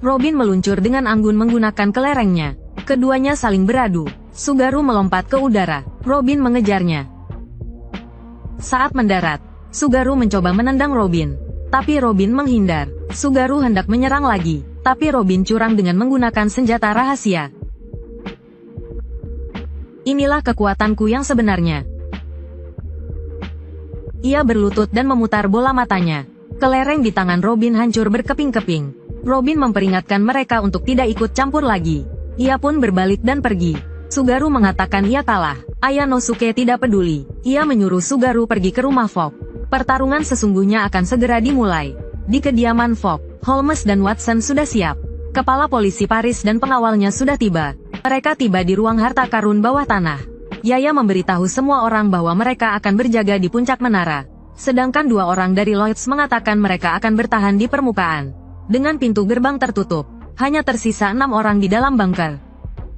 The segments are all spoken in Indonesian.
Robin meluncur dengan anggun menggunakan kelerengnya. Keduanya saling beradu. Sugaru melompat ke udara. Robin mengejarnya. Saat mendarat, Sugaru mencoba menendang Robin. Tapi Robin menghindar. Sugaru hendak menyerang lagi. Tapi Robin curang dengan menggunakan senjata rahasia. Inilah kekuatanku yang sebenarnya. Ia berlutut dan memutar bola matanya. Kelereng di tangan Robin hancur berkeping-keping. Robin memperingatkan mereka untuk tidak ikut campur lagi. Ia pun berbalik dan pergi. Sugaru mengatakan ia kalah. Ayanosuke tidak peduli. Ia menyuruh Sugaru pergi ke rumah Fogg. Pertarungan sesungguhnya akan segera dimulai. Di kediaman Fogg, Holmes dan Watson sudah siap. Kepala polisi Paris dan pengawalnya sudah tiba. Mereka tiba di ruang harta karun bawah tanah. Yaya memberitahu semua orang bahwa mereka akan berjaga di puncak menara. Sedangkan 2 orang dari Lloyds mengatakan mereka akan bertahan di permukaan. Dengan pintu gerbang tertutup, hanya tersisa 6 orang di dalam bunker.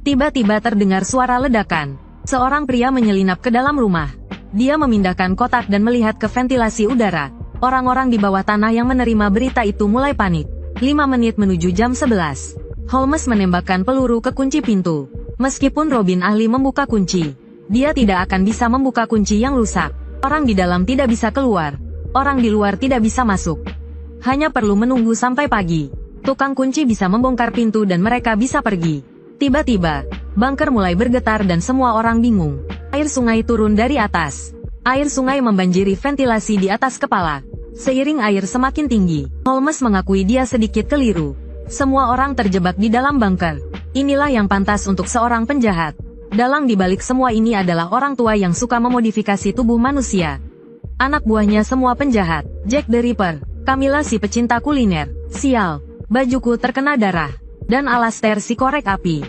Tiba-tiba terdengar suara ledakan. Seorang pria menyelinap ke dalam rumah. Dia memindahkan kotak dan melihat ke ventilasi udara. Orang-orang di bawah tanah yang menerima berita itu mulai panik. 5 menit menuju jam 11. Holmes menembakkan peluru ke kunci pintu. Meskipun Robin ahli membuka kunci, dia tidak akan bisa membuka kunci yang rusak. Orang di dalam tidak bisa keluar. Orang di luar tidak bisa masuk. Hanya perlu menunggu sampai pagi. Tukang kunci bisa membongkar pintu dan mereka bisa pergi. Tiba-tiba, bunker mulai bergetar dan semua orang bingung. Air sungai turun dari atas. Air sungai membanjiri ventilasi di atas kepala. Seiring air semakin tinggi, Holmes mengakui dia sedikit keliru. Semua orang terjebak di dalam bunker. Inilah yang pantas untuk seorang penjahat. Dalang dibalik semua ini adalah orang tua yang suka memodifikasi tubuh manusia. Anak buahnya semua penjahat. Jack the Ripper, Camilla si pecinta kuliner, sial, bajuku terkena darah, dan Alastair si korek api.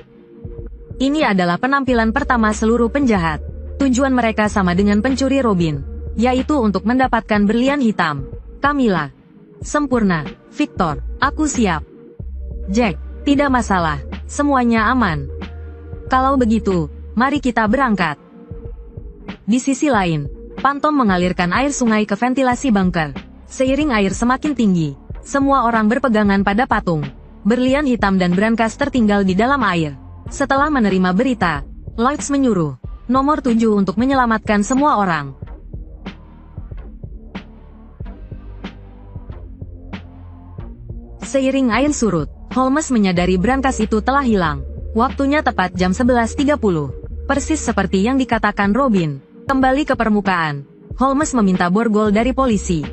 Ini adalah penampilan pertama seluruh penjahat. Tujuan mereka sama dengan pencuri Robin, yaitu untuk mendapatkan berlian hitam. Camilla, sempurna. Victor, aku siap. Jack, tidak masalah, semuanya aman. Kalau begitu, mari kita berangkat. Di sisi lain, Phantom mengalirkan air sungai ke ventilasi bunker. Seiring air semakin tinggi, semua orang berpegangan pada patung. Berlian hitam dan brankas tertinggal di dalam air. Setelah menerima berita, Lloyds menyuruh nomor 7 untuk menyelamatkan semua orang. Seiring air surut, Holmes menyadari brankas itu telah hilang. Waktunya tepat jam 11.30. Persis seperti yang dikatakan Robin. Kembali ke permukaan, Holmes meminta borgol dari polisi.